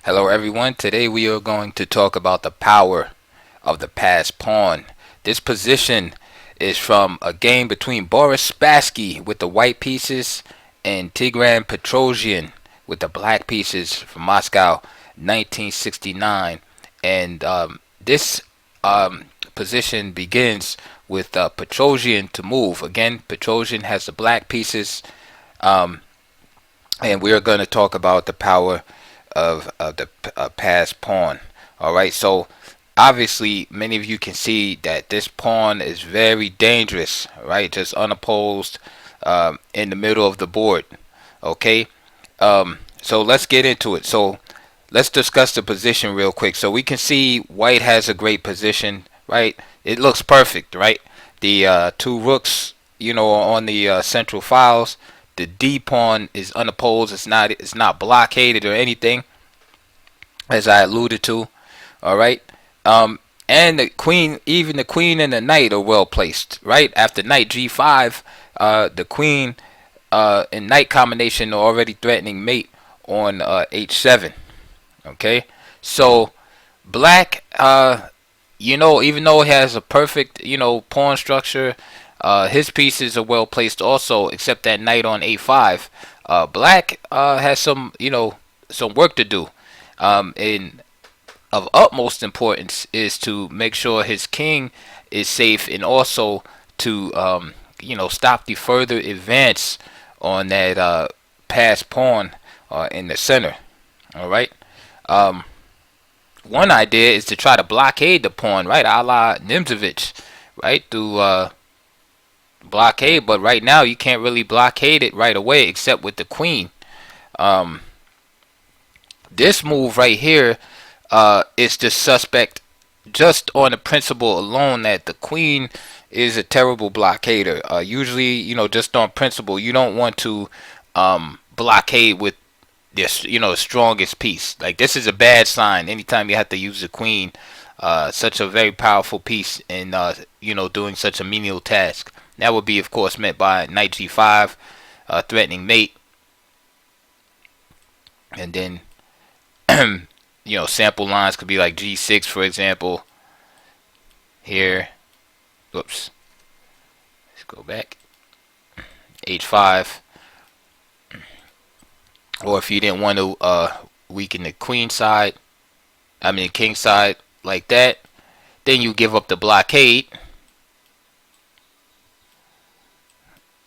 Hello everyone, today we are going to talk about the power of the passed pawn. This position is from a game between Boris Spassky with the white pieces and Tigran Petrosian with the black pieces from Moscow 1969. And this position begins with Petrosian to move. Again, Petrosian has the black pieces, um, and we are going to talk about the power of the passed pawn. All right, so obviously many of you can see that this pawn is very dangerous, right? Just unopposed in the middle of the board. Okay, so let's get into it. So let's discuss the position real quick. So we can see white has a great position, right? It looks perfect, right? The two rooks, on the central files. The D pawn is unopposed. It's not blockaded or anything, as I alluded to. All right. And the queen, even the queen and the knight are well placed, right? After knight G5, the queen and knight combination are already threatening mate on H7. Okay. So black, even though it has a perfect, pawn structure, his pieces are well placed also, except that knight on A5. Black has some work to do. And of utmost importance is to make sure his king is safe, and also to stop the further advance on that passed pawn in the center. All right. Um, One idea is to try to blockade the pawn, right, a la Nimzovich, right, through blockade. But right now you can't really blockade it right away, except with the queen. Um, this move right here is the suspect, just on the principle alone that the queen is a terrible blockader. Usually, just on principle, you don't want to blockade with this, strongest piece. Like, this is a bad sign anytime you have to use the queen, such a very powerful piece in doing such a menial task. That would be, of course, met by knight G5, threatening mate, and then sample lines could be like G6, for example. Here, whoops, let's go back. H5, or if you didn't want to weaken the king side like that, then you give up the blockade,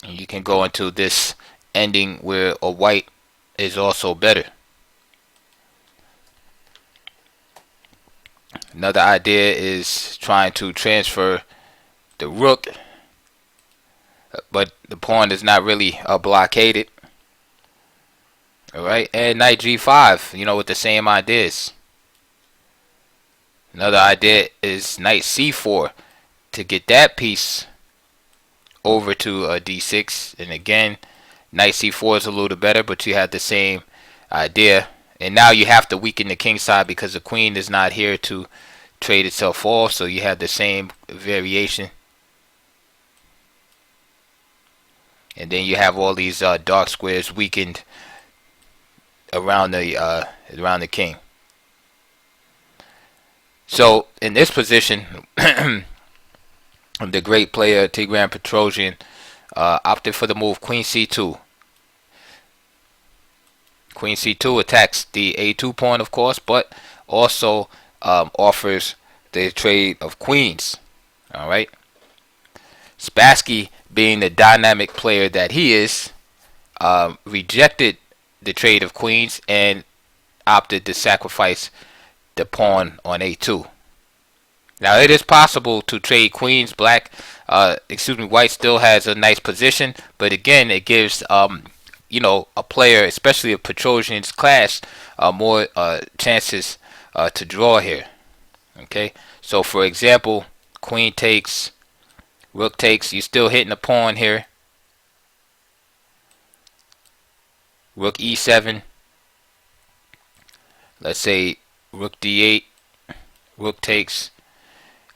and you can go into this ending where a white is also better. Another idea is trying to transfer the rook, but the pawn is not really blockaded. Alright, and knight G5, with the same ideas. Another idea is knight C4 to get that piece over to D6. And again, knight C4 is a little better, but you have the same idea. And now you have to weaken the king side because the queen is not here to trade itself off, so you have the same variation. And then you have all these dark squares weakened around the king. So in this position, the great player Tigran Petrosian opted for the move Queen C2. Queen C2 attacks the A2 pawn, of course, but also offers the trade of queens. All right. Spassky, being the dynamic player that he is, rejected the trade of queens and opted to sacrifice the pawn on A2. Now it is possible to trade queens. White still has a nice position, but again, it gives a player, especially of Petrosian's class, more chances to draw here. Okay, so for example, queen takes, rook takes. You're still hitting the pawn here. Rook E7. Let's say rook D8. Rook takes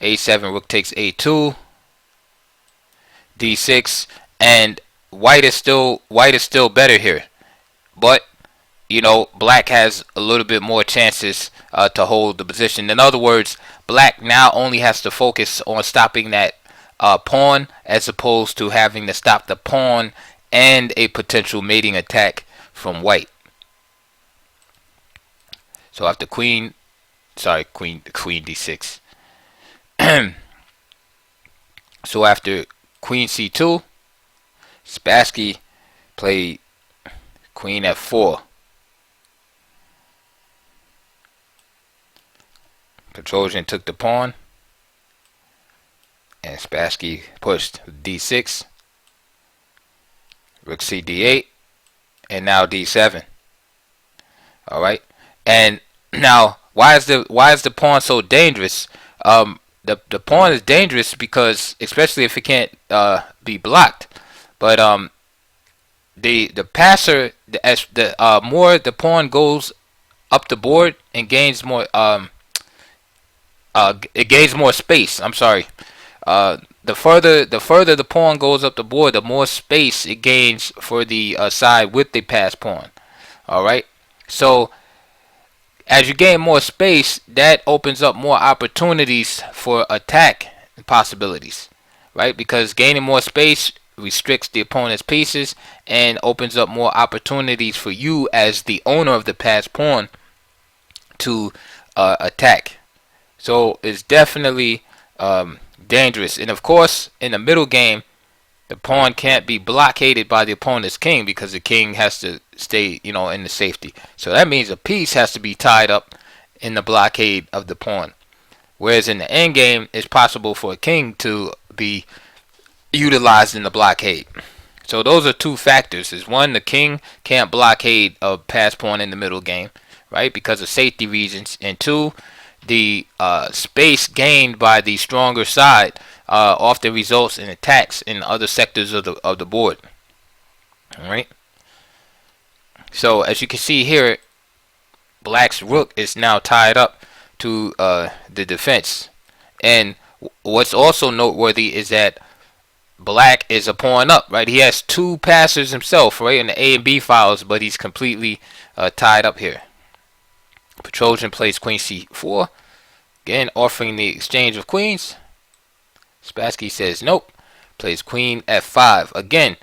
A7. Rook takes A2. D6, and white is still better here, but black has a little bit more chances to hold the position. In other words, black now only has to focus on stopping that pawn, as opposed to having to stop the pawn and a potential mating attack from white. So after queen d6. So after queen c2, Spassky played queen f4. Petrosian took the pawn, and Spassky pushed d6, rook c d8, and now d7. All right, and now why is the pawn so dangerous? The pawn is dangerous because, especially if it can't be blocked, but the passer, as the more the pawn goes up the board and gains more it gains more space. I'm sorry. The further the pawn goes up the board, the more space it gains for the side with the passed pawn. All right. So as you gain more space, that opens up more opportunities for attack possibilities, right? Because gaining more space restricts the opponent's pieces and opens up more opportunities for you as the owner of the passed pawn to attack. So it's definitely dangerous. And of course, in the middle game, the pawn can't be blockaded by the opponent's king because the king has to stay, in the safety. So that means a piece has to be tied up in the blockade of the pawn. Whereas in the end game, it's possible for a king to be utilized in the blockade. So those are two factors. Is one, the king can't blockade a passed pawn in the middle game, right, because of safety reasons. And two, the space gained by the stronger side often results in attacks in other sectors of the board. All right. So as you can see here, black's rook is now tied up to the defense. And what's also noteworthy is that black is a pawn up, right? He has two passers himself, right, in the A and B files, but he's completely tied up here. Petrosian plays queen c4, again offering the exchange of queens. Spassky says nope, plays queen f5, again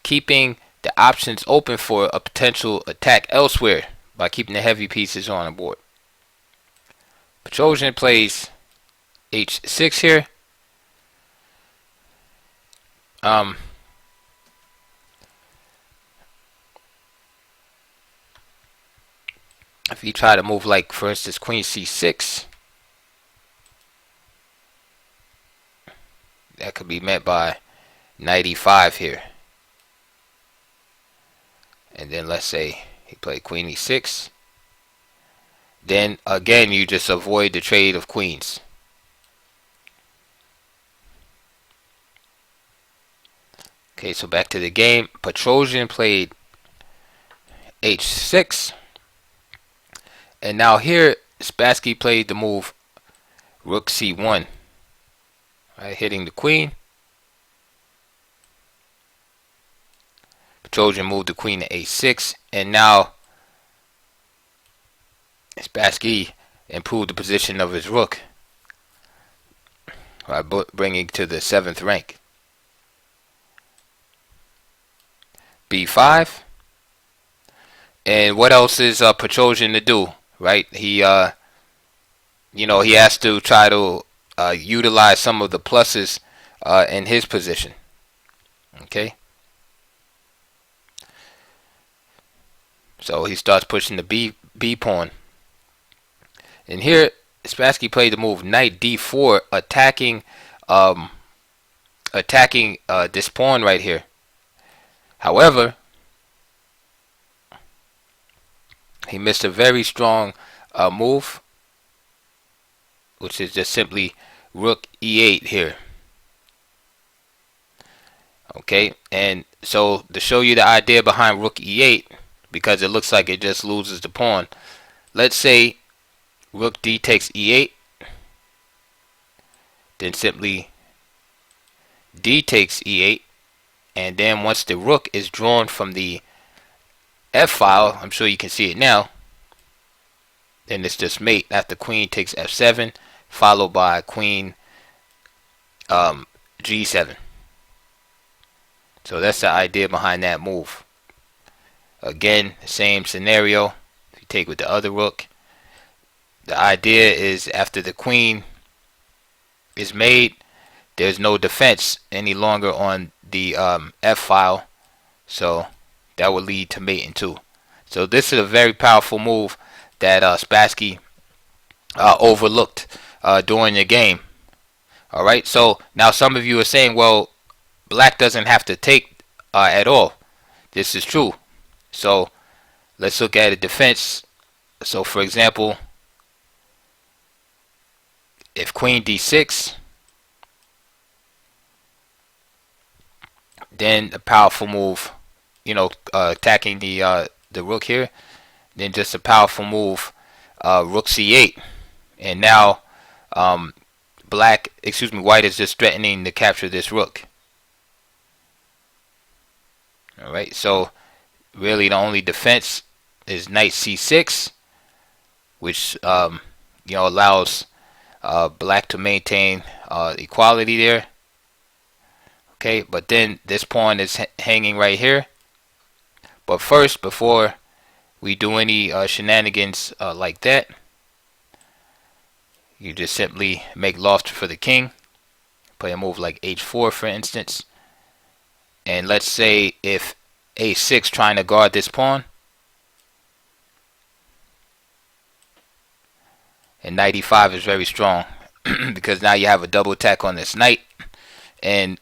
keeping the options open for a potential attack elsewhere by keeping the heavy pieces on the board. Petrosian plays h6 here. If you try to move, like, for instance, queen c6, that could be met by knight e5 here. And then let's say he played queen e6. Then again, you just avoid the trade of queens. Okay, so back to the game. Petrosian played h6. And now here, Spassky played the move rook c1, right, hitting the queen. Petrosian moved the queen to a6, and now Spassky improved the position of his rook by bringing to the 7th rank. b5. And what else is Petrosian to do? Right, he has to try to utilize some of the pluses in his position. Okay, so he starts pushing the B pawn, and here Spassky played the move knight d4, attacking this pawn right here. However, he missed a very strong move, which is just simply rook e8 here. Okay, and so to show you the idea behind rook e8, because it looks like it just loses the pawn, let's say rook d takes e8, then simply d takes e8, and then once the rook is drawn from the F file, I'm sure you can see it now. Then it's just mate after queen takes F7, followed by queen G7. So that's the idea behind that move. Again, same scenario. If you take with the other rook, the idea is after the queen is made, there's no defense any longer on the F file, so that would lead to mating too. So this is a very powerful move that Spassky overlooked during the game. All right, so now some of you are saying, well, black doesn't have to take at all. This is true. So let's look at a defense. So for example, if queen d6, then a powerful move, attacking the rook here. Then just a powerful move, rook c8, and now white is just threatening to capture this rook. All right, so really the only defense is knight c6, which allows black to maintain equality there. Okay, but then this pawn is hanging right here. But first, before we do any shenanigans like that, you just simply make loft for the king. Play a move like h4, for instance. And let's say if a6 trying to guard this pawn, and knight e5 is very strong because now you have a double attack on this knight. And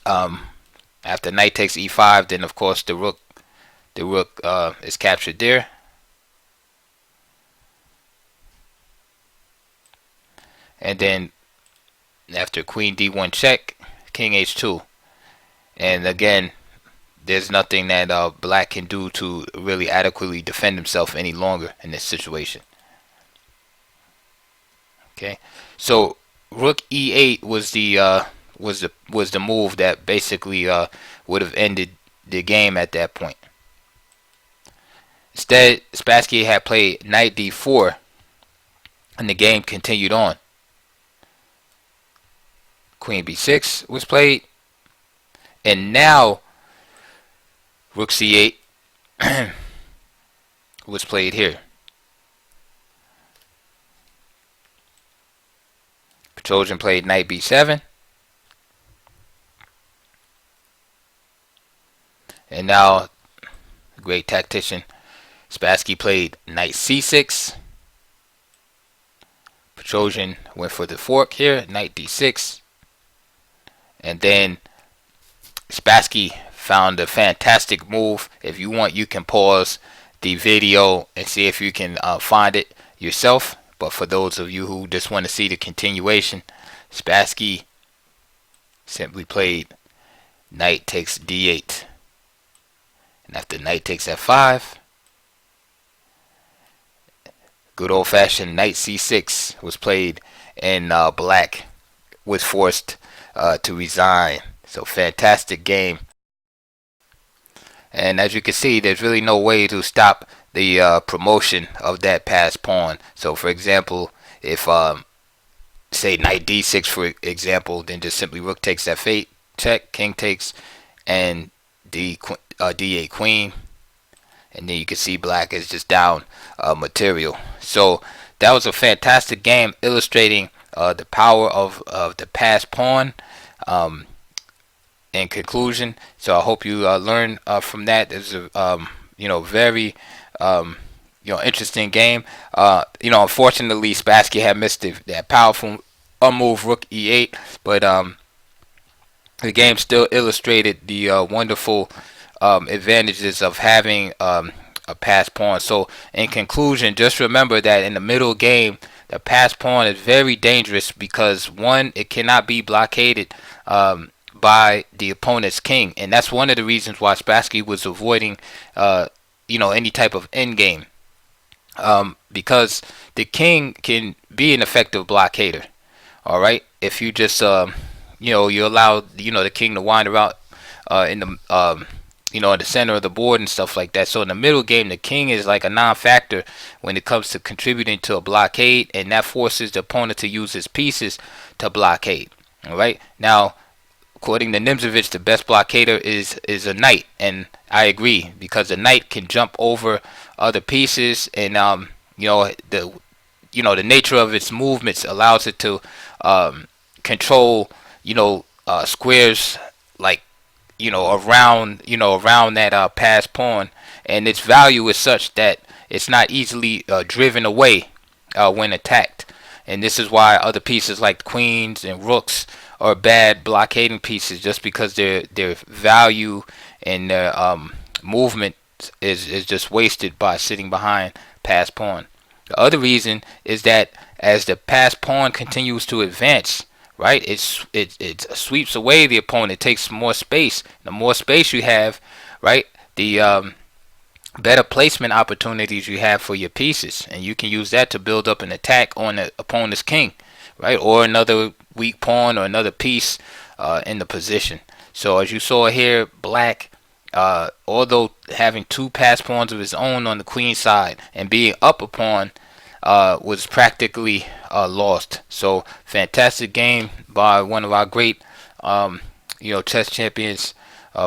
after knight takes e5, then of course the rook is captured there. And then after queen d1 check, king h2. And again, there's nothing that black can do to really adequately defend himself any longer in this situation. Okay, so rook e8 was the move that basically would have ended the game at that point. Instead, Spassky had played knight d4, and the game continued on. Queen b6 was played, and now rook c8 was played here. Petrosian played knight b7, and now great tactician Spassky played knight c6. Petrosian went for the fork here, knight d6. And then Spassky found a fantastic move. If you want, you can pause the video and see if you can find it yourself. But for those of you who just want to see the continuation, Spassky simply played knight takes d8. And after knight takes f5, good old-fashioned knight c6 was played, and black was forced to resign. So fantastic game. And as you can see, there's really no way to stop the promotion of that passed pawn. So for example, if say knight d6 for example, then just simply rook takes f8 check, king takes, and d8 queen, and then you can see black is just down material. So that was a fantastic game illustrating the power of the passed pawn. In conclusion, so I hope you learn from that. It's a very interesting game. Unfortunately, Spassky had missed that powerful move rook e8, but the game still illustrated the wonderful advantages of having a passed pawn. So in conclusion, just remember that in the middle game, the passed pawn is very dangerous because one, it cannot be blockaded by the opponent's king, and that's one of the reasons why Spassky was avoiding any type of endgame, because the king can be an effective blockader. All right, if you just you allow the king to wander out in the in the center of the board and stuff like that. So in the middle game, the king is like a non-factor when it comes to contributing to a blockade, and that forces the opponent to use his pieces to blockade. All right. Now, according to Nimzovich, the best blockader is a knight, and I agree, because the knight can jump over other pieces, and the nature of its movements allows it to control squares, like around that passed pawn, and its value is such that it's not easily driven away when attacked. And this is why other pieces like queens and rooks are bad blockading pieces, just because their value and their movement is just wasted by sitting behind passed pawn. The other reason is that as the passed pawn continues to advance, right, it sweeps away the opponent. It takes more space. The more space you have, right, the better placement opportunities you have for your pieces, and you can use that to build up an attack on the opponent's king, right, or another weak pawn or another piece in the position. So as you saw here, black, although having two pass pawns of his own on the queen side and being up a pawn, was practically lost. So fantastic game by one of our great chess champions,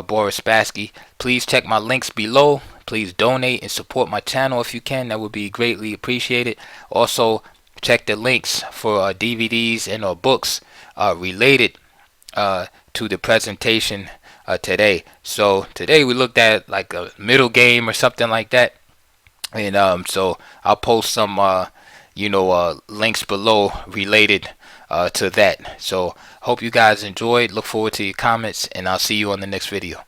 Boris Spassky. Please check my links below. Please donate and support my channel if you can. That would be greatly appreciated. Also, check the links for DVDs and or books related to the presentation today. So today we looked at like a middle game or something like that, and so I'll post some links below related to that. So hope you guys enjoyed. Look forward to your comments, and I'll see you on the next video.